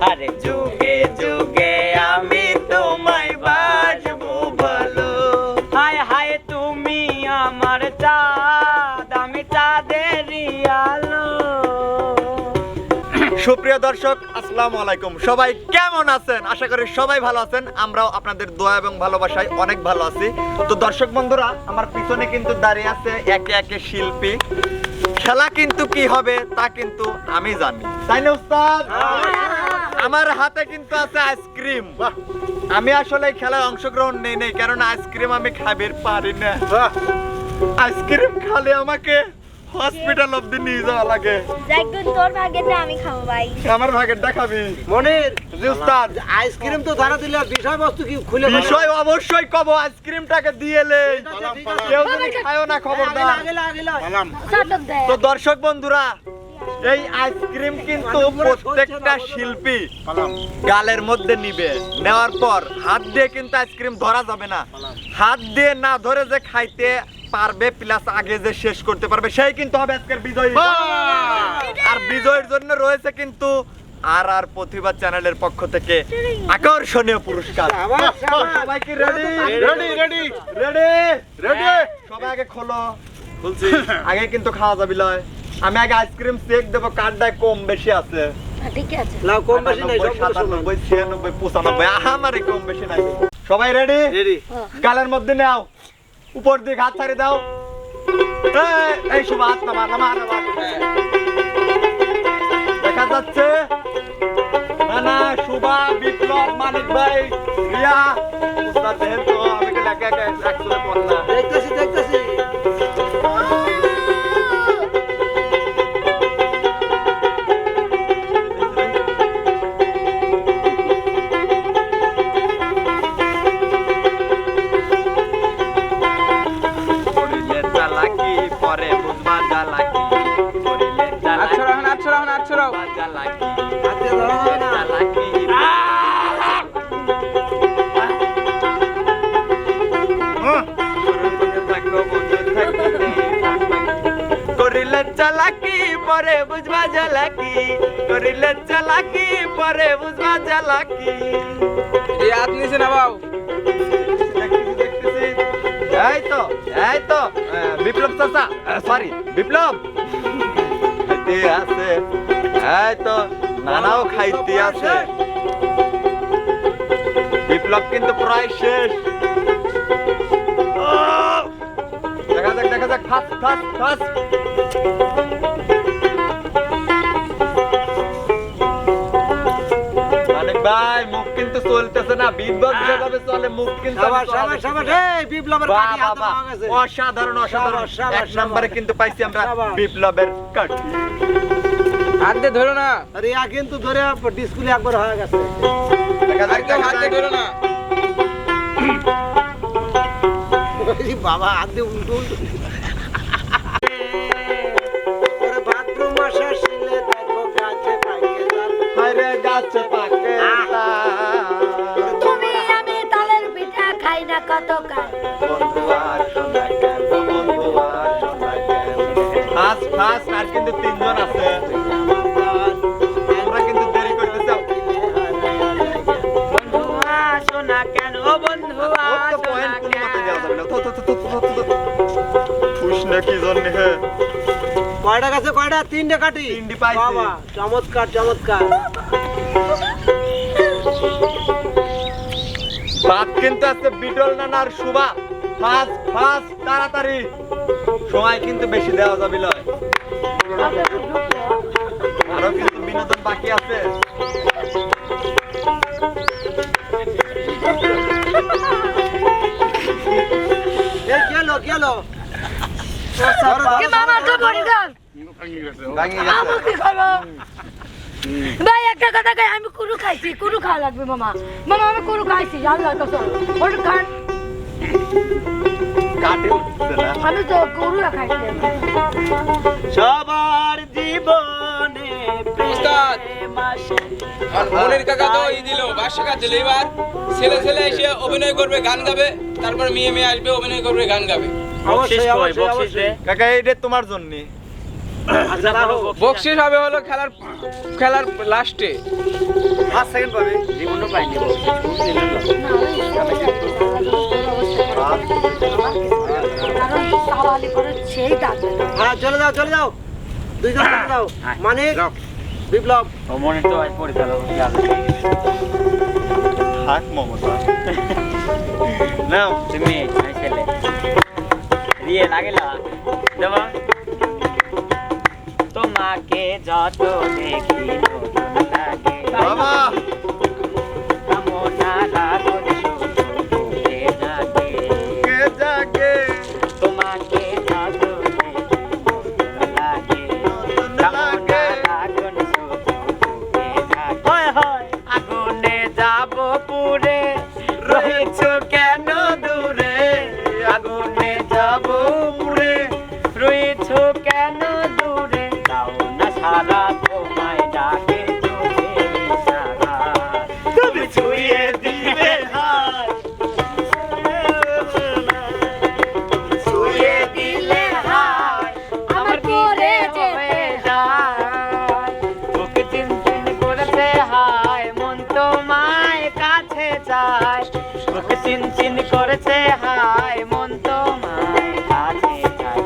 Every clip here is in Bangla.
আরে যুগে যুগে আমি তোমায় বাসবো ভালো। হায় হায় তুমি আমার চাঁদ, আমি চাঁদেরই আলো। সুপ্রিয় দর্শক, আসসালামু আলাইকুম। সবাই কেমন আছেন? আশা করি সবাই ভালো আছেন। আমরাও আপনাদের দোয়া এবং ভালোবাসায় অনেক ভালো আছি। তো দর্শক বন্ধুরা, আমার পিছনে কিন্তু দাঁড়িয়ে আছে একে একে শিল্পী। খেলা কিন্তু কি হবে তা কিন্তু আমি জানি, তাই না উস্তাদ? আমার হাতে কিন্তু আছে আইসক্রিম। আমি আসলে খেলায় অংশগ্রহণ নেই কারণ আইসক্রিম আমি খাবার পারি না। আইসক্রিম খালে আমাকে হসপিটাল অবধি নিয়ে যাওয়া লাগে। তোর ভাগেরটা আমি খাবো ভাই। আমার ভাগেরটা খাবি? মনির, জি উস্তাদ। আইসক্রিম তো ধরা দিলে বিষয়বস্তু কি খুলে বলো? বিষয় অবশ্যই কব, আইসক্রিমটাকে দিয়েলে কেউ যদি খায়ও না খবরদার। তো দর্শক বন্ধুরা, এই আইসক্রিম কিন্তু প্রত্যেকটা শিল্পী গালের মধ্যে নিবে। নেওয়ার পর হাত দিয়ে কিন্তু আইসক্রিম ধরা যাবে না। হাত দিয়ে না ধরে যে খাইতে পারবে প্লাস আগে যে শেষ করতে পারবে সেই কিন্তু হবে আজকের বিজয়ী। আর বিজয়ের জন্য রয়েছে কিন্তু আর প্রতিভা চ্যানেলের পক্ষ থেকে আকর্ষণীয় পুরস্কার। সবাই কি ready? Ready ready ready ready. সবাই আগে খোলো। খুলছি। আগে কিন্তু খাওয়া যাবে লয়। আমি আগে আইসক্রিম চেক দেব কারটায় কম বেশি আছে। ঠিক আছে। লাও কম বেশি নাই, সব 97 96 95 আমারই কম বেশি নাই। সবাই রেডি? রেডি। গালের মধ্যে নাও, উপর দিকে হাত ছাড়ি দাও। এই শুভ হাত নামা নামা নামা। দেখা যাচ্ছে না শুভা, বিপ্লব, মানিক ভাই, রিয়া উস্তাদ দেন তো। আমি কি লেখা একসাথে পড়লাম। দেখতেছি দেখতেছি। করিলে চালাকি পরে বুঝবা জ্বালাকি। করিলে চালাকি বুঝবা জ্বালাকি। হাতে ধরা যাবে না। চালাকি করিলে চালাকি পরে বুঝবা জ্বালাকি। করিলে চালাকি পরে বুঝবা জ্বালাকি। হাত নিচে না বাবু। এই তো বিপ্লব চাচা, সরি বিপ্লব খাইতে আছে। এই তো নানাও খাইতে আছে। বিপ্লব কিন্তু প্রায় শেষ। দেখা যাক ফাস ফাস ফাস। মানিক ভাই, মুখ কিন্তু চলতেছে না। বিটবক্স যেভাবে চলে মুখ কিন্তু শাবাশ শাবাশ শাবাশ। এই বিপ্লবের কাটি হাতে পাওয়া গেছে। অসাধারণ অসাধারণ। শাবাশ, শাবাশ, এক নম্বরে কিন্তু পাইছি আমরা শাবাশ। বিপ্লবের কাঠি। হাত দিয়ে ধরো না। রিয়া কিন্তু ধরে ডিসকুলি একবার হয়ে গেছে। দেখা যাক, একদম হাত দিয়ে ধরো না। এই বাবা হাত দিয়ে উল্টো উল্টো। ওরে ভাদ্র মাসে শিলে দেখো গাছে পাকে তাল। হায়রে গাছে পাকে তাল। তুমি আমি তালের পিঠা খাই না কত কাল। বন্ধু আর শোনায় কেন, বন্ধু আর শোনায় কেন। ফাস ফাস। আর কিন্তু তিনজন আছে। আমরা কিন্তু দেরি করতেছি। বন্ধু আসো না কেন, বন্ধু আসো না কেন। কয়টা গাছে কয়টা? তিনটে কাটি। তিনটে পাইছি। বাবা চমৎকার চমৎকার। বাদ কিন্তু আছে বিটল নানার শুভা। ফাস ফাস তাড়াতাড়ি। সময় কিন্তু বেশি দেওয়া যাবে লয়। আরো কিন্তু বিনোদন বাকি আছে। এই গেল গেল। কি মামা তো পড়ে গেল। ভাঙি গেছে। আমাকে খাবো। ভাই একটা কথা কই, আমি কুরু খাইছি। কুরু খাওয়া লাগবে মামা। মামা আমি কুরু খাইছি। আল্লাহ কসম। ওর খান। কাটে উঠছে না। আমি তো কুরু খাইছি। সবার জীবনে উস্তাদ। প্রেম আসে। আর মনির কাকা তো এই দিল 5 টাকা দিল। এবার ছেলে ছেলে এসে অভিনয় করবে, গান গাবে। তারপর মেয়ে আসবে, অভিনয় করবে, গান গাবে। বকশিস কই, বকশিস দে। কাকা এইটা তোমার জন্য। আচ্ছা রাখো বকশিস হবে হলো খেলার লাস্টে। 5 সেকেন্ড পাবে। জীবনও পাইনি কারণ সাওয়ালি করে সেই ডাকবে না। হ্যাঁ চলে যাও দুইজন চলে যাও মানে বিপ্লব ও মনে তো আজ পরিচালক থাক মমতা। নাও তুমি আমি ছেলে দিয়ে লাগিলা দেবা তোমাকে যত দেখি নতুন লাগে বাবা কামনা লাগুন শুধু বুকে জাগে কে জাগে তোমাকে যত দেখি নতুন লাগে কামনা লাগুন শুধু বুকে জাগে হয় হয় আগুনে যাব পুরে রয়েছো কেন দূরে আগুনে যাব পুরে রয়েছো কেন দূরে দাও না সারা তোমায় ডাকে চোখের ইশারা তুমি ছুঁয়ে দিলে হাত ছুঁয়ে দিলে হাত আমার পরে যেতে যায় তোকে চিনচিন করেছে হায় মন তোমায় কাছে চায় তোকে চিনচিন করেছে হায় মন তোমায় কাছে চায়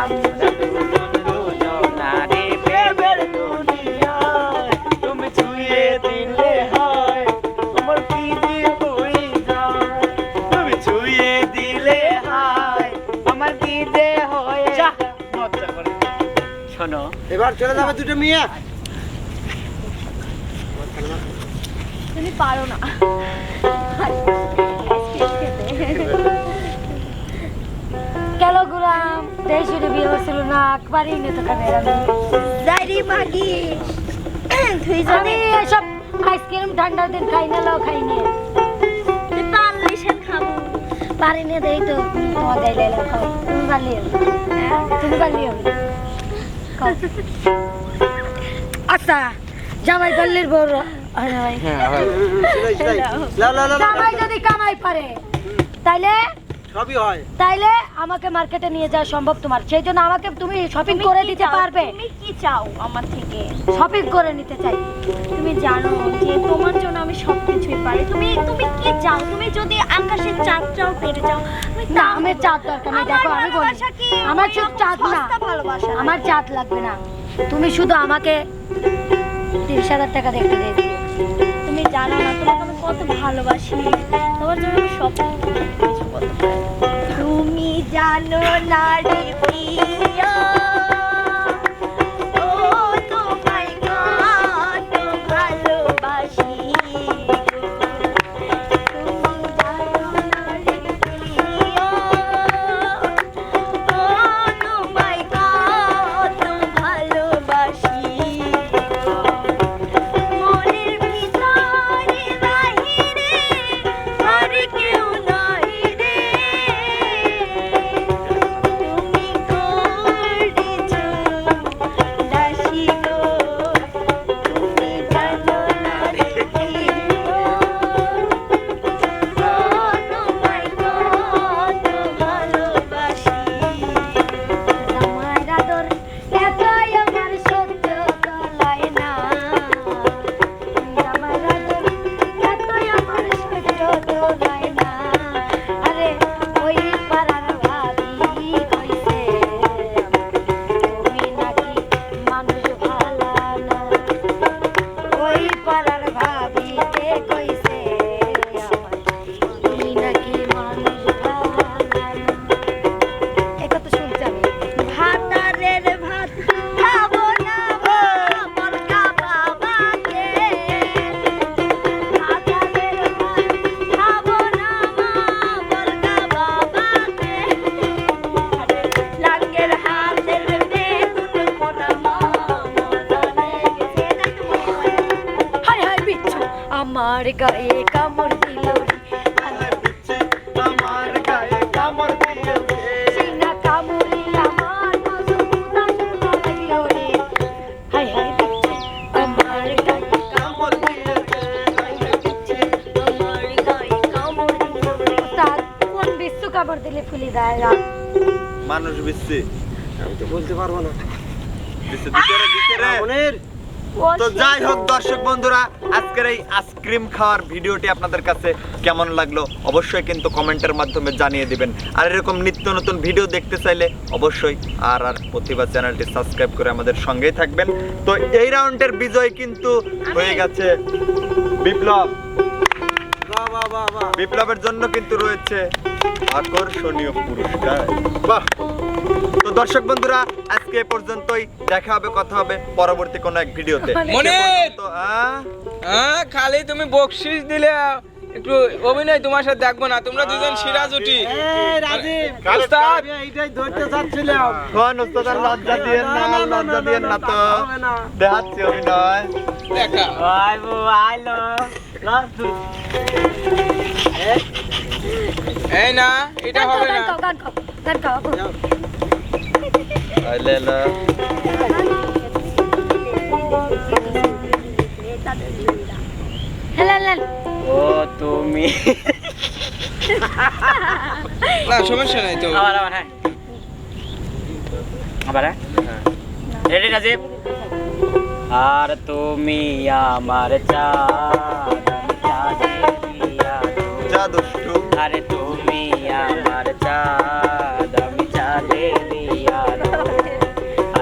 আমরা দুজনারে প্রেমের দুনিয়ায় তুমি ছুঁয়ে দিলে হায় আমার কি যে হয়ে যায় তুমি ছুঁয়ে দিলে হায় আমার কি যে হয়ে যায় মজা করে শোনো এবার চলে যাবে দুটো মেয়ে তুমি পারো না কেন গুলাম দেশ জুড়ে বিয়ে হচ্ছিল না একবারই নিতে কানে যাইরি মাগি আমি এসব আইসক্রিম ঠান্ডার দিন খাই না লাও খাই নিয়ে পারলি সে খাবো পারি না দেই তো তোমার গাইলে খাও তুমি পারলি তুমি পারলি আচ্ছা জামাই পারলির বড় জামাই যদি কামাই পারে তাইলে সবই হয় তাইলে আমাকে মার্কেটে নিয়ে যাওয়া সম্ভব তোমার সেই জন্য আমাকে তুমি শপিং করে দিতে পারবে তুমি কি চাও আমার থেকে? শপিং করে নিতে চাই তুমি জানো যে তোমার জন্য আমি সবকিছুই পারি। তুমি তুমি কি চাও? তুমি যদি আকাশের চাঁদটাও পেরে যাও। না আমার চাঁদ দরকার নেই দেখো আমি বলি আমার শুধু চাঁদ না ভালোবাসা আমার চাঁদ লাগবে না তুমি শুধু আমাকে 30,000 টাকা দেখতে দিও তুমি জানো না তোমাকে আমি কত ভালোবাসি। তোমার জন্য আমি সব কিছু করতে পারি। তুমি জানো না রে প্রিয়া ও তোমায় কত ভালোবাসি। তুমি জানো না রে প্রিয়া ও তোমায় কত ভালোবাসি। মনের ভিতরে বাহিরে আর কেউ নাই রে। তুমি করেছো দাসী গো। তুমি জানো না রে প্রিয় ও তোমায় কত ভালোবাসি। আমার আদর এতই আমার সহ্য গলায় না আমার আদর এতই আমার সহ্য গলায় না আরে ওই পাড়ার ভাবি কইছে তুমি নাকি মানুষ ভালো না ওই পাড়ার ভাবিতে কইছে আমার তুমি নাকি মানুষ ভালো না এই কথা শুনছি আমি ভাতারের ভাত খাবো না বলকা বাবাকে। ভাতারের ভাত খাবো না বলকা বাবাকে। লাঙ্গের হাতের বেগুন পোড়া মজা লেগেছে। হায় হায় বিচ্ছু আমার গায়ে কামড় দিল আমার গায়ে কামড় দিয়েছে সিনা কামড়ি আমার মজুদা লাগলো রে হায় হায় বিচ্ছু আমার গায়ে কামড় দিয়েছে আমার গায়ে কামড় দিল রে। তার কোন বিচ্ছু কামড় দিলে ফুলি দেয় না মানুষ বিচ্ছি আমি তো বলতে পারবো না দিছে রে। মনের তো যাই হোক দর্শক বন্ধুরা, আজকের এই আইসক্রিম খাওয়ার ভিডিওটি আপনাদের কাছে কেমন লাগলো অবশ্যই কিন্তু কমেন্টের মাধ্যমে জানিয়ে দিবেন। আর এরকম নিত্য নতুন ভিডিও দেখতে চাইলে অবশ্যই আর প্রতিভা চ্যানেলটি সাবস্ক্রাইব করে আমাদের সঙ্গেই থাকবেন। তো এই রাউন্ডের বিজয় কিন্তু হয়ে গেছে বিপ্লব। বাহ বাহ বাহ বাহ। বিপ্লবের জন্য কিন্তু রয়েছে আকর্ষণীয় পুরস্কার। বাহ। তো দর্শক বন্ধুরা, আজকে এ পর্যন্তই। দেখা হবে, কথা হবে পরবর্তী কোনো এক ভিডিওতে। মনির! তো হ্যাঁ, খালি তুমি বকশিস দিলে, একটু অভিনয় তোমার সাথে দেখবো না? তোমরা দুজন সিরা জুটি। এই রাজীব, উস্তাদ! আমি এইটাই ধরতে চাচ্ছিলাম। কোন উস্তাদ আর লজ্জা দিয়েন না, লজ্জা দিয়েন না তো। হবে না। দেখাচ্ছি অভিনয়। দেখা। এই না, এটা হবে না। গান গাও। আইলে না। হেলেন ও তুমি না, সমস্যা নাই তো। আবার হ্যাঁ আবার হ্যাঁ রেডি রাজীব। আর তুমি আমার চাঁদ, আমি চাঁদের আলো। যা দুষ্টু। আরে তুমি আমার চাঁদ, আমি চাঁদের আলো।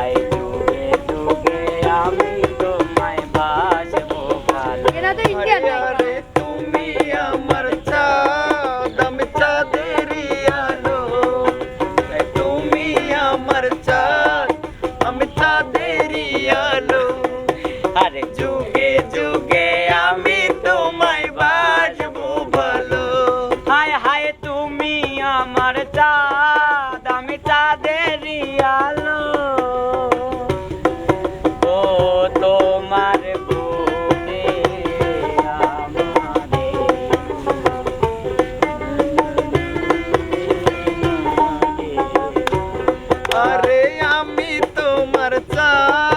আই যুগে যুগে আমি তোমায় বাসবো ভালো। এরা তো ইন্ডিয়ান নাই। আরে তুমি আমার চাঁদ, আমি চাঁদেরই আলো। তুমি আমার চাঁদ, আমি চাঁদেরই আলো। আরে যুগে যুগে আমি তোমায় বাসবো ভালো। হায় হায় তুমি আমার চাঁদ, আমি চাঁদেরই আলো। ও তোমার বুকে আরে আমি তোমার চাঁদ,